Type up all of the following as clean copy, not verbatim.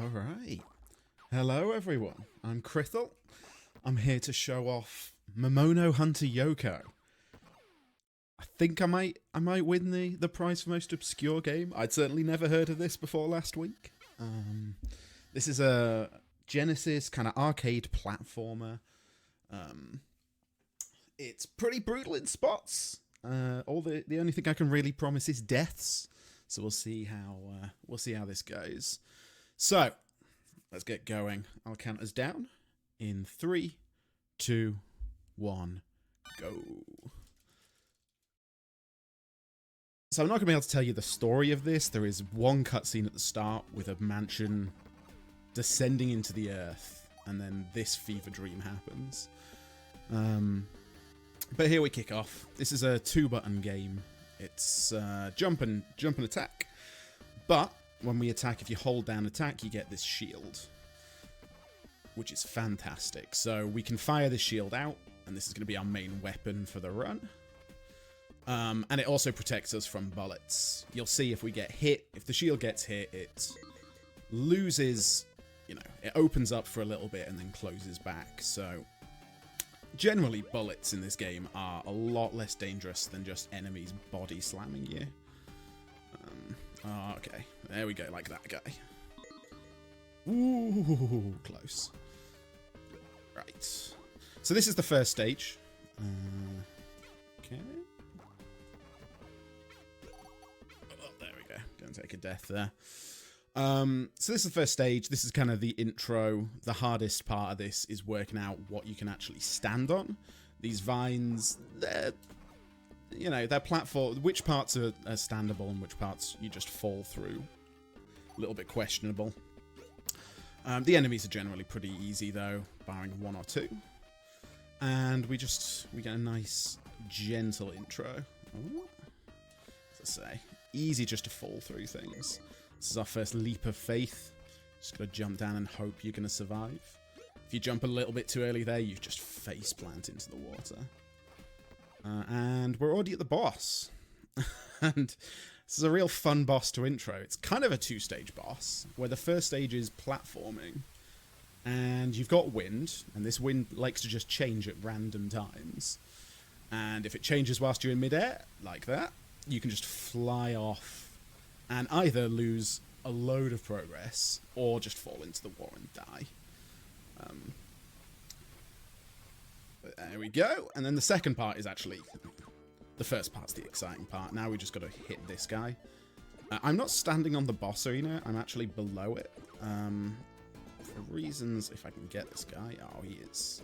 Alright. Hello everyone, I'm Krithel. I'm here to show off Mamono Hunter Yohko. I think I might win the prize for most obscure game. I'd certainly never heard of this before last week. This is a Genesis kind of arcade platformer. It's pretty brutal in spots. The only thing I can really promise is deaths. So we'll see how this goes. So let's get going. I'll count us down in 3, 2, 1, go. So I'm not going to be able to tell you the story of this. There is one cutscene at the start with a mansion descending into the earth, and then this fever dream happens. But here we kick off. This is a 2-button game. It's jump and attack. But when we attack, if you hold down attack, you get this shield, which is fantastic. So we can fire the shield out, and this is going to be our main weapon for the run. And it also protects us from bullets. You'll see if we get hit, if the shield gets hit, it loses, it opens up for a little bit and then closes back. So generally, bullets in this game are a lot less dangerous than just enemies body slamming you. Okay, there we go, like that guy. Ooh, close. Right. So this is the first stage. Okay. Oh, there we go. Gonna take a death there. So this is the first stage. This is kind of the intro. The hardest part of this is working out what you can actually stand on. These vines, they're platform. Which parts are standable and which parts you just fall through. A little bit questionable. The enemies are generally pretty easy though, barring 1 or 2. And we get a nice, gentle intro. As I say, easy just to fall through things. This is our first leap of faith. Just gotta jump down and hope you're gonna survive. If you jump a little bit too early there, you just face plant into the water. And we're already at the boss. And this is a real fun boss to intro. It's kind of a 2-stage boss, where the first stage is platforming. And you've got wind, and this wind likes to just change at random times. And if it changes whilst you're in midair, like that, you can just fly off and either lose a load of progress, or just fall into the water and die. But there we go. And then the second part is actually... The first part's the exciting part. Now we just got to hit this guy. I'm not standing on the boss arena. I'm actually below it. For reasons... If I can get this guy... Oh, he is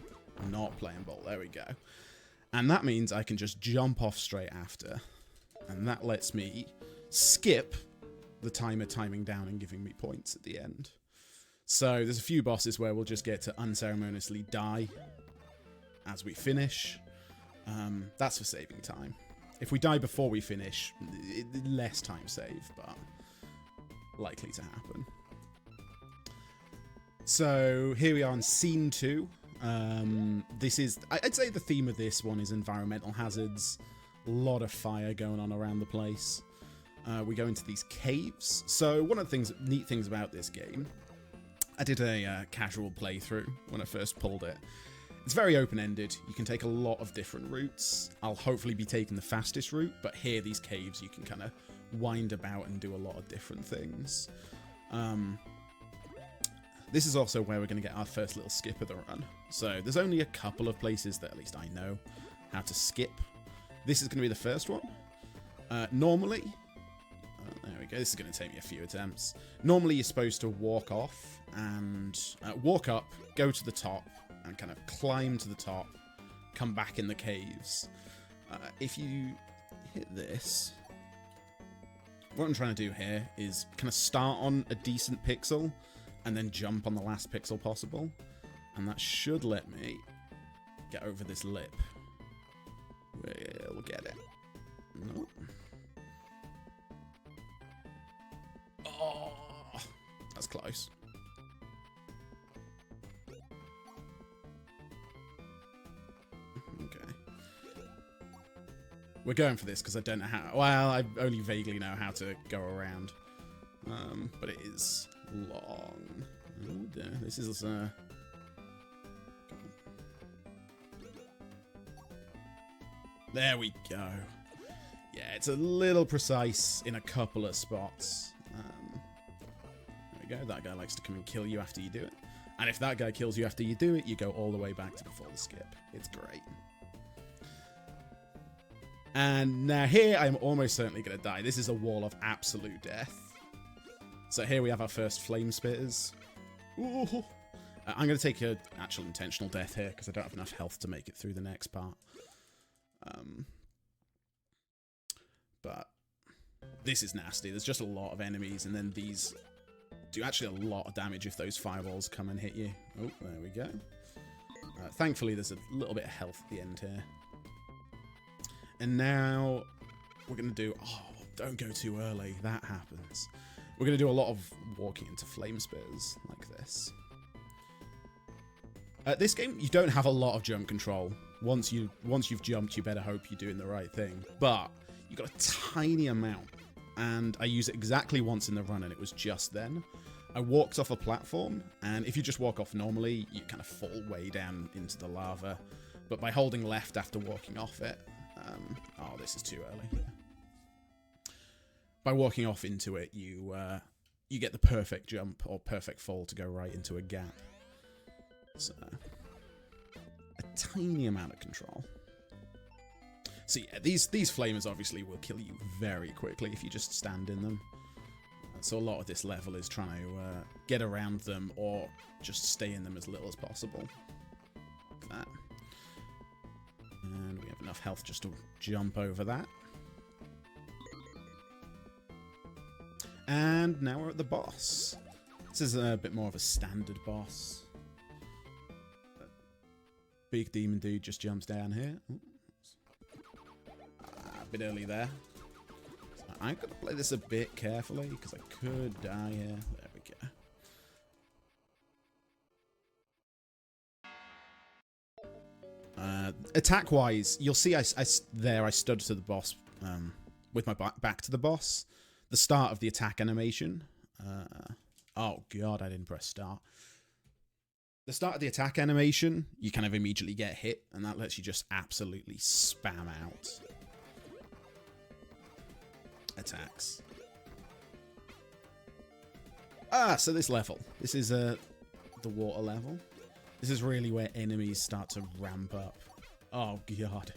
not playing ball. There we go. And that means I can just jump off straight after. And that lets me skip the timer timing down and giving me points at the end. So there's a few bosses where we'll just get to unceremoniously die as we finish. That's for saving time. If we die before we finish, less time save, but likely to happen. So here we are in scene 2. This is, I'd say the theme of this one is environmental hazards. A lot of fire going on around the place. We go into these caves. So one of the neat things about this game, I did a casual playthrough when I first pulled it. It's very open-ended. You can take a lot of different routes. I'll hopefully be taking the fastest route, but here, these caves, you can kind of wind about and do a lot of different things. This is also where we're going to get our first little skip of the run. So there's only a couple of places that at least I know how to skip. This is going to be the first one. Normally... there we go. This is going to take me a few attempts. Normally, you're supposed to walk off and walk up, go to the top, and kind of climb to the top, come back in the caves. If you hit this, what I'm trying to do here is kind of start on a decent pixel and then jump on the last pixel possible. And that should let me get over this lip. We'll get it. Nope. Oh, that's close. Okay. We're going for this because I don't know how... Well, I only vaguely know how to go around. But it is long. Oh dear, this is there we go. Yeah, it's a little precise in a couple of spots. There we go. That guy likes to come and kill you after you do it. And if that guy kills you after you do it, you go all the way back to before the skip. It's great. And now here, I'm almost certainly going to die. This is a wall of absolute death. So here we have our first flame spitters. Ooh. I'm going to take an actual intentional death here because I don't have enough health to make it through the next part. But this is nasty. There's just a lot of enemies, and then these do actually a lot of damage if those fireballs come and hit you. Oh, there we go. Thankfully, there's a little bit of health at the end here. And now we're going to do... Oh, don't go too early. That happens. We're going to do a lot of walking into flame spitters like this. This game, you don't have a lot of jump control. Once you've jumped, you better hope you're doing the right thing. But you've got a tiny amount. And I used it exactly once in the run, and it was just then. I walked off a platform, and if you just walk off normally, you kind of fall way down into the lava. But by holding left after walking off it... oh, this is too early. Yeah. By walking off into it, you get the perfect jump or perfect fall to go right into a gap. So, a tiny amount of control. So yeah, these flamers obviously will kill you very quickly if you just stand in them. So a lot of this level is trying to get around them or just stay in them as little as possible. Like that. And we have enough health just to jump over that. And now we're at the boss. This is a bit more of a standard boss. Big demon dude just jumps down here. A bit early there. So I'm going to play this a bit carefully because I could die here. There we go. Attack-wise, you'll see I stood to the boss with my back to the boss. The start of the attack animation. Oh god, I didn't press start. The start of the attack animation, you kind of immediately get hit, and that lets you just absolutely spam out attacks. So this level. This is the water level. This is really where enemies start to ramp up. Oh god.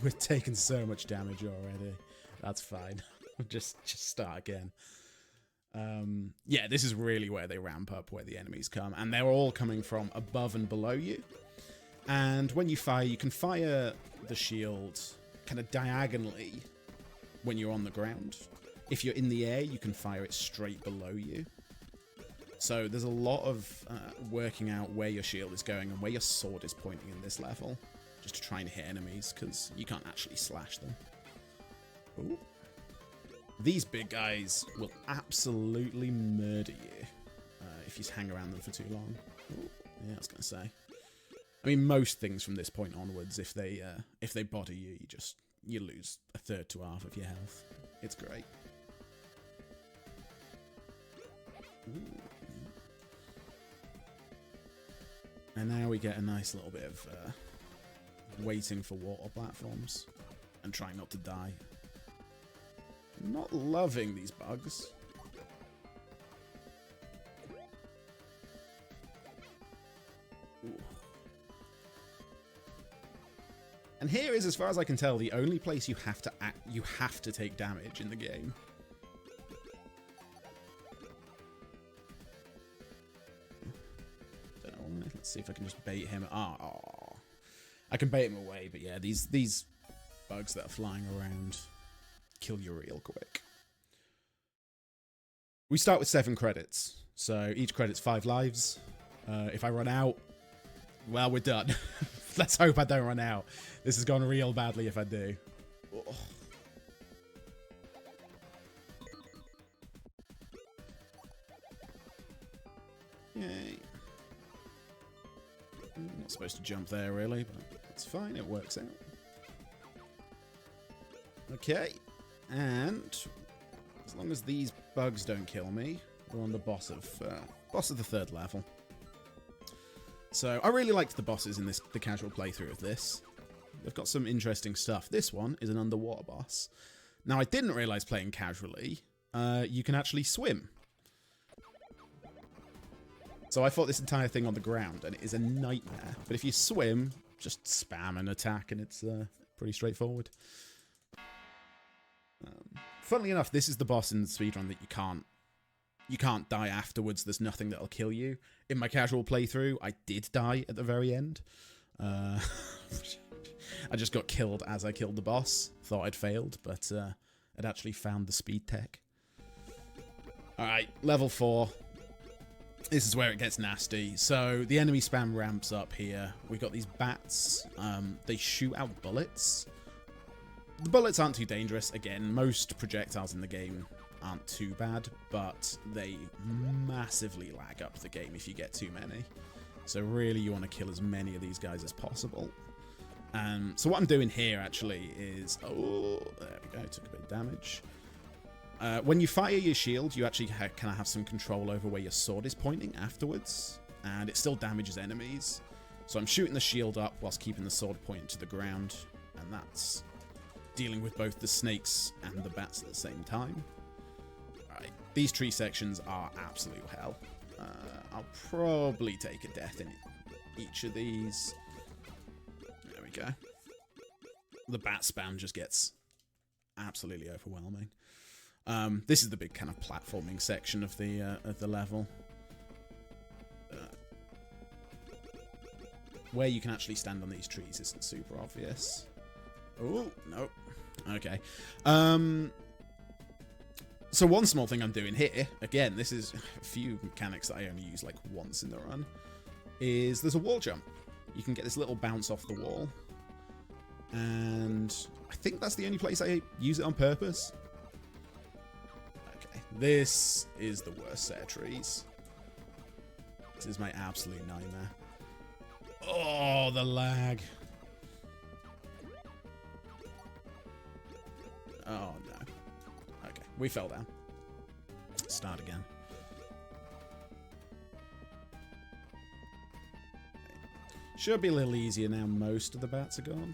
We're taking so much damage already. That's fine. just start again. Yeah, this is really where they ramp up, where the enemies come. And they're all coming from above and below you. And when you fire, you can fire the shield kind of diagonally when you're on the ground. If you're in the air, you can fire it straight below you. So there's a lot of working out where your shield is going and where your sword is pointing in this level. Just to try and hit enemies, because you can't actually slash them. Ooh. These big guys will absolutely murder you if you hang around them for too long. Ooh, yeah, I was going to say. I mean, most things from this point onwards, if they body you, you lose a third to half of your health. It's great. Ooh. And now we get a nice little bit of waiting for water platforms and trying not to die. Not loving these bugs. Ooh. And here is, as far as I can tell, the only place you have to take damage in the game. Don't know. Let's see if I can just bait him. Oh. I can bait him away, but yeah, these bugs that are flying around kill you real quick. We start with 7 credits, so each credit's 5 lives. If I run out, well, we're done. Let's hope I don't run out. This has gone real badly if I do. Oh. Yay. I'm not supposed to jump there, really, but it's fine. It works out. Okay. And as long as these bugs don't kill me, We're on the boss of the 3rd level. So I really liked the bosses in the casual playthrough of this. They've got some interesting stuff. This one is an underwater boss. Now, I didn't realise playing casually, you can actually swim. So I fought this entire thing on the ground, and it is a nightmare. But if you swim, just spam an attack, and it's pretty straightforward. Funnily enough, this is the boss in the speedrun that you can't die afterwards. There's nothing that'll kill you. In my casual playthrough, I did die at the very end. I just got killed as I killed the boss. Thought I'd failed, but I'd actually found the speed tech. Alright, level 4. This is where it gets nasty. So the enemy spam ramps up here. We've got these bats. They shoot out bullets. The bullets aren't too dangerous. Again, most projectiles in the game aren't too bad, but they massively lag up the game if you get too many. So really you want to kill as many of these guys as possible. So what I'm doing here actually is... Oh, there we go. Took a bit of damage. When you fire your shield, you actually kind of have some control over where your sword is pointing afterwards, and it still damages enemies. So I'm shooting the shield up whilst keeping the sword pointing to the ground, and that's dealing with both the snakes and the bats at the same time. Right, these tree sections are absolute hell. I'll probably take a death in each of these. There we go. The bat spam just gets absolutely overwhelming. This is the big kind of platforming section of the level. Where you can actually stand on these trees isn't super obvious. Oh, no. Okay. So one small thing I'm doing here, again, this is a few mechanics that I only use like once in the run, is there's a wall jump. You can get this little bounce off the wall. And I think that's the only place I use it on purpose. Okay, this is the worst set of trees. This is my absolute nightmare. Oh, the lag. Oh, no. Okay, we fell down. Start again. Should be a little easier now most of the bats are gone.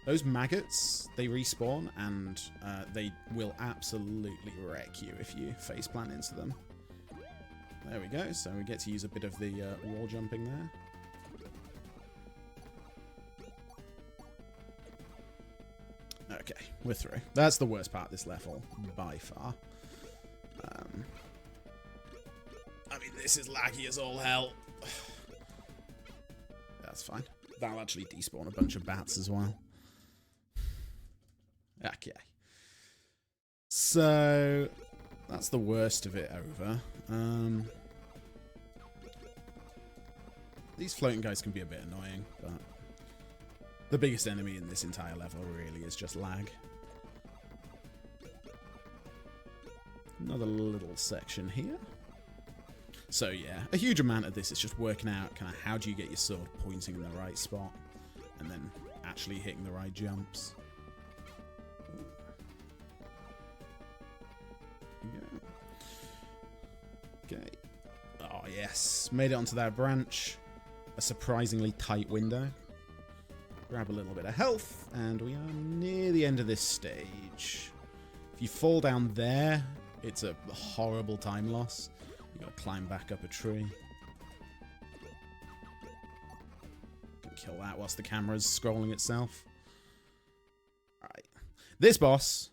Those maggots, they respawn, and they will absolutely wreck you if you faceplant into them. There we go, so we get to use a bit of the wall jumping there. Okay, we're through. That's the worst part of this level, by far. I mean, this is laggy as all hell. That's fine. That'll actually despawn a bunch of bats as well. Okay. So, that's the worst of it over. These floating guys can be a bit annoying, but the biggest enemy in this entire level really is just lag. Another little section here. So yeah, a huge amount of this is just working out kind of how do you get your sword pointing in the right spot and then actually hitting the right jumps. Okay. Oh yes, made it onto that branch. A surprisingly tight window. Grab a little bit of health, and we are near the end of this stage. If you fall down there, it's a horrible time loss. You gotta climb back up a tree. Can kill that whilst the camera's scrolling itself. Alright. This boss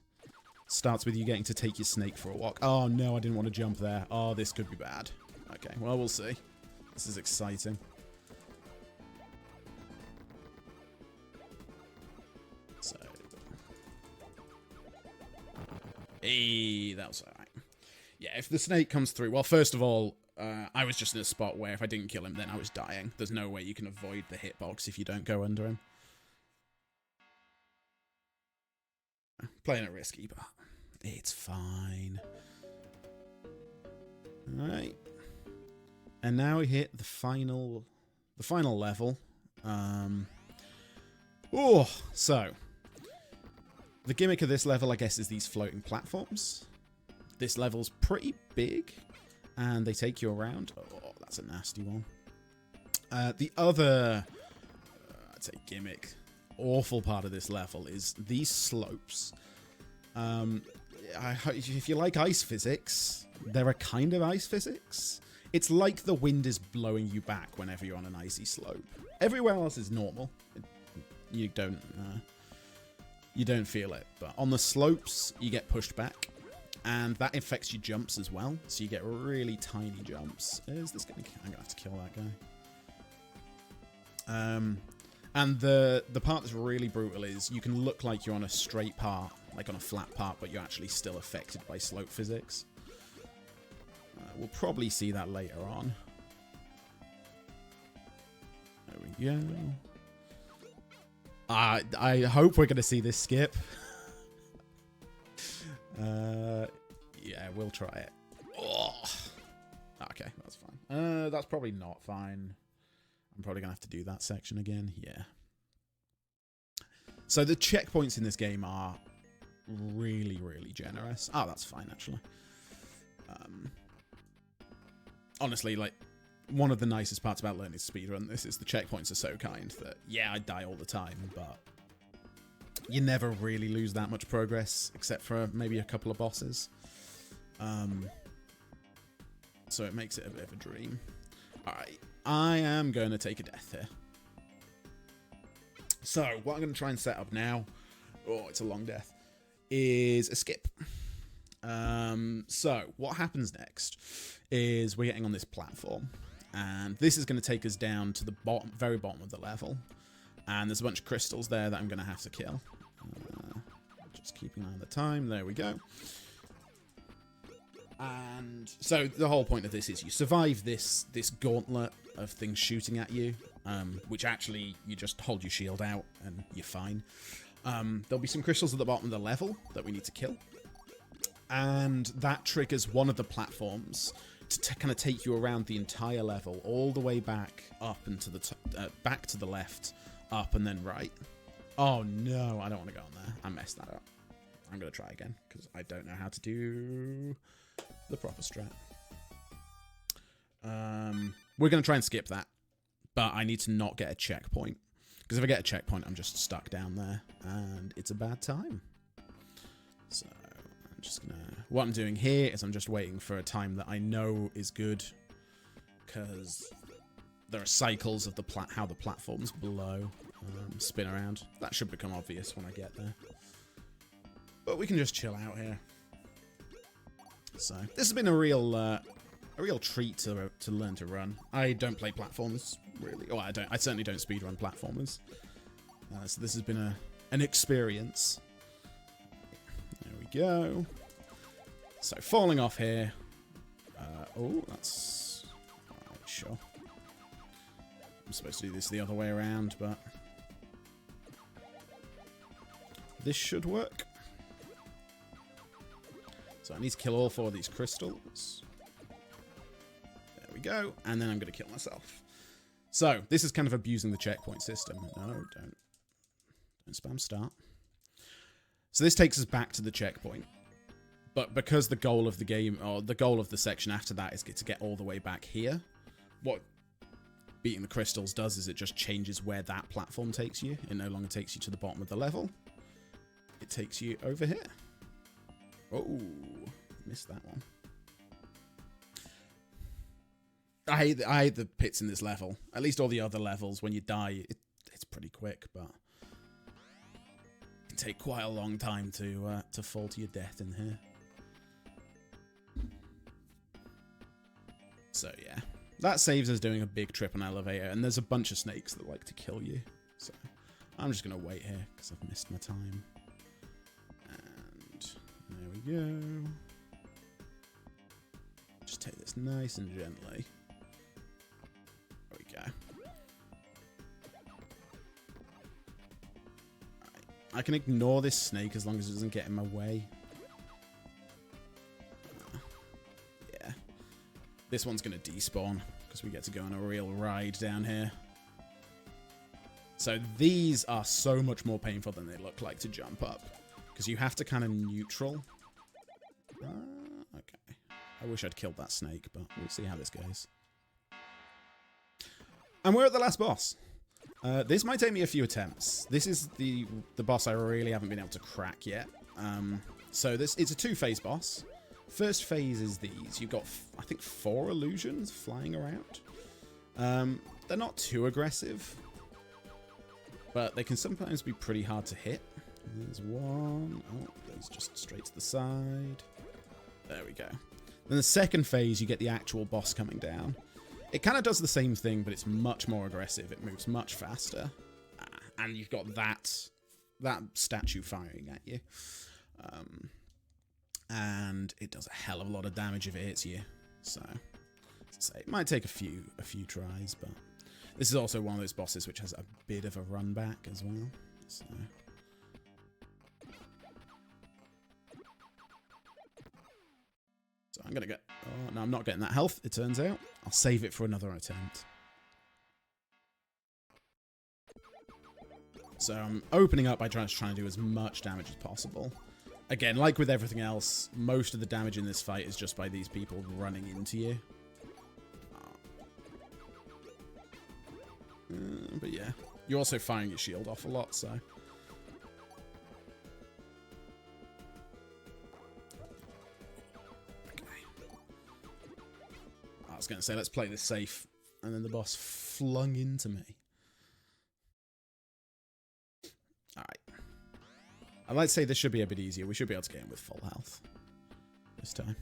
starts with you getting to take your snake for a walk. Oh no, I didn't want to jump there. Oh, this could be bad. Okay, well, we'll see. This is exciting. So. Hey, that was alright. Yeah, if the snake comes through... Well, first of all, I was just in a spot where if I didn't kill him, then I was dying. There's no way you can avoid the hitbox if you don't go under him. Playing it risky, but it's fine. Alright. And now we hit the final level. Oh, so... The gimmick of this level, I guess, is these floating platforms. This level's pretty big, and they take you around. Oh, that's a nasty one. The other, I'd say gimmick, awful part of this level is these slopes. If you like ice physics, they're a kind of ice physics. It's like the wind is blowing you back whenever you're on an icy slope. Everywhere else is normal. You don't feel it, but on the slopes you get pushed back, and that affects your jumps as well. So you get really tiny jumps. Is this gonna? I'm gonna have to kill that guy. And the part that's really brutal is you can look like you're on a straight part, like on a flat part, but you're actually still affected by slope physics. We'll probably see that later on. There we go. I hope we're going to see this skip. Yeah, we'll try it. Oh. Okay, that's fine. That's probably not fine. I'm probably going to have to do that section again. Yeah. So the checkpoints in this game are really, really generous. Oh, that's fine, actually. Honestly, like, one of the nicest parts about learning to speedrun this is the checkpoints are so kind that, yeah, I die all the time, but you never really lose that much progress, except for maybe a couple of bosses. So it makes it a bit of a dream. Alright, I am going to take a death here. So, what I'm going to try and set up now, oh, it's a long death, is a skip. So, what happens next is we're getting on this platform, and this is going to take us down to the bottom, very bottom of the level, and there's a bunch of crystals there that I'm going to have to kill. Just keeping an eye on the time, there we go. And so the whole point of this is you survive this gauntlet of things shooting at you, which actually you just hold your shield out and you're fine. There'll be some crystals at the bottom of the level that we need to kill, and that triggers one of the platforms to kind of take you around the entire level, all the way back up and to the back to the left, up and then right. Oh no, I don't want to go on there. I messed that up. I'm gonna try again because I don't know how to do the proper strat. We're gonna try and skip that, but I need to not get a checkpoint, because if I get a checkpoint, I'm just stuck down there, and it's a bad time. So I'm just gonna. What I'm doing here is I'm just waiting for a time that I know is good, because there are cycles of how the platforms below spin around. That should become obvious when I get there. But we can just chill out here. So this has been a real treat to learn to run. I don't play platformers really. Oh, I certainly don't speedrun platformers. So this has been an experience. There we go. So falling off here. Oh, that's right, sure. I'm supposed to do this the other way around, but this should work. So I need to kill all 4 of these crystals. There we go. And then I'm going to kill myself. So this is kind of abusing the checkpoint system. No, don't spam start. So this takes us back to the checkpoint. But because the goal of the game, or the goal of the section after that, is to get all the way back here, what beating the crystals does is it just changes where that platform takes you. It no longer takes you to the bottom of the level. It takes you over here. Oh, missed that one. I hate the pits in this level. At least all the other levels, when you die, it's pretty quick, but it can take quite a long time to fall to your death in here. So yeah, that saves us doing a big trip on elevator, and there's a bunch of snakes that like to kill you. So I'm just gonna wait here because I've missed my time. There we go. Just take this nice and gently. There we go. Right. I can ignore this snake as long as it doesn't get in my way. Yeah. This one's going to despawn because we get to go on a real ride down here. So these are so much more painful than they look like to jump up, because you have to kind of neutral. wish I'd killed that snake, but we'll see how this goes. And we're at the last boss. This might take me a few attempts. This is the boss I really haven't been able to crack yet. So it's a 2-phase boss. First phase is these. You've got, I think, 4 illusions flying around. They're not too aggressive, but they can sometimes be pretty hard to hit. There's one. Oh, goes just straight to the side. There we go. Then the second phase, you get the actual boss coming down. It kind of does the same thing, but it's much more aggressive. It moves much faster. And you've got that statue firing at you. And it does a hell of a lot of damage if it hits you. So, as I say, it might take a few tries, but this is also one of those bosses which has a bit of a run back as well. So I'm going to get... Oh, no, I'm not getting that health, it turns out. I'll save it for another attempt. So I'm opening up by trying to do as much damage as possible. Again, like with everything else, most of the damage in this fight is just by these people running into you. But yeah, you're also firing your shield off a lot, so... I was going to say, let's play this safe. And then the boss flung into me. Alright. I'd like to say this should be a bit easier. We should be able to get in with full health this time.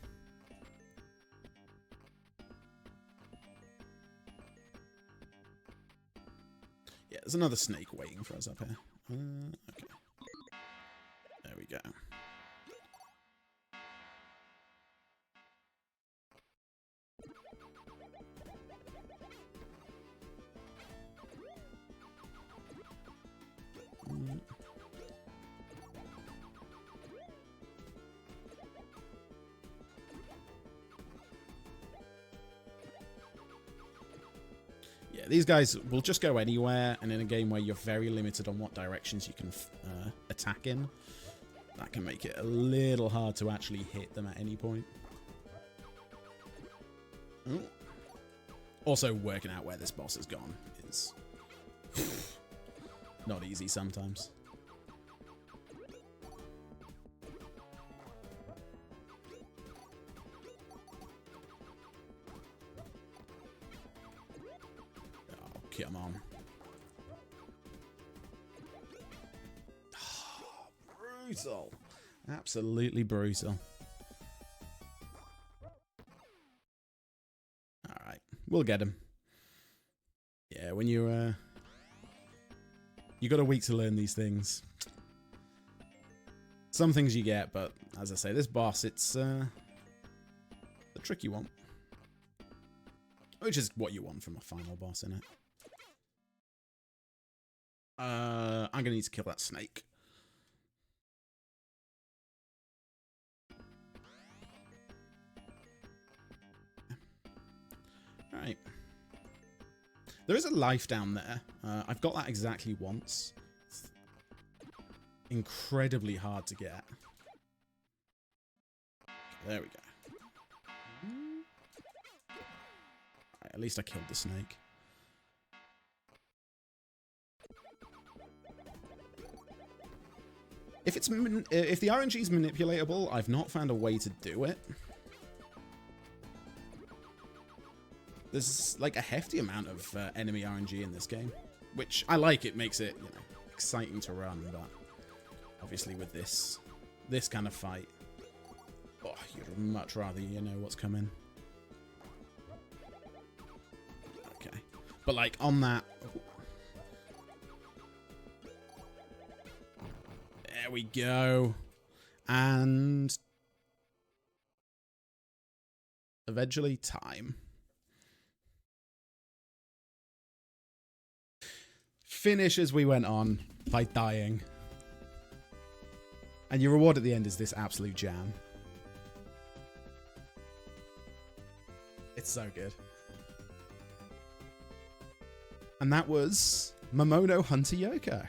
Yeah, there's another snake waiting for us up here. Okay. There we go. Yeah, these guys will just go anywhere, and in a game where you're very limited on what directions you can attack in, that can make it a little hard to actually hit them at any point. Ooh. Also, working out where this boss has gone is not easy sometimes. Come on. Oh, brutal. Absolutely brutal. Alright. We'll get him. Yeah, when you got a week to learn these things. Some things you get, but as I say, this boss, it's a tricky one. Which is what you want from a final boss, innit? I'm gonna need to kill that snake. Alright. There is a life down there. I've got that exactly once. It's incredibly hard to get. There we go. Right, at least I killed the snake. If the RNG is manipulatable, I've not found a way to do it. There's like a hefty amount of enemy RNG in this game, which I like. It makes it, you know, exciting to run, but obviously with this kind of fight, oh, you'd much rather you know what's coming. Okay, but like on that. There we go. And eventually time. Finish as we went on by dying. And your reward at the end is this absolute jam. It's so good. And that was Mamono Hunter Yohko.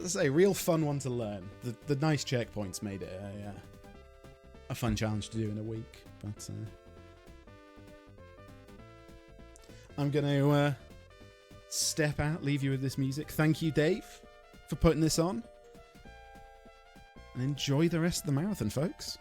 As I say, real fun one to learn. The nice checkpoints made it a fun challenge to do in a week. But I'm going to step out, leave you with this music. Thank you, Dave, for putting this on. And enjoy the rest of the marathon, folks.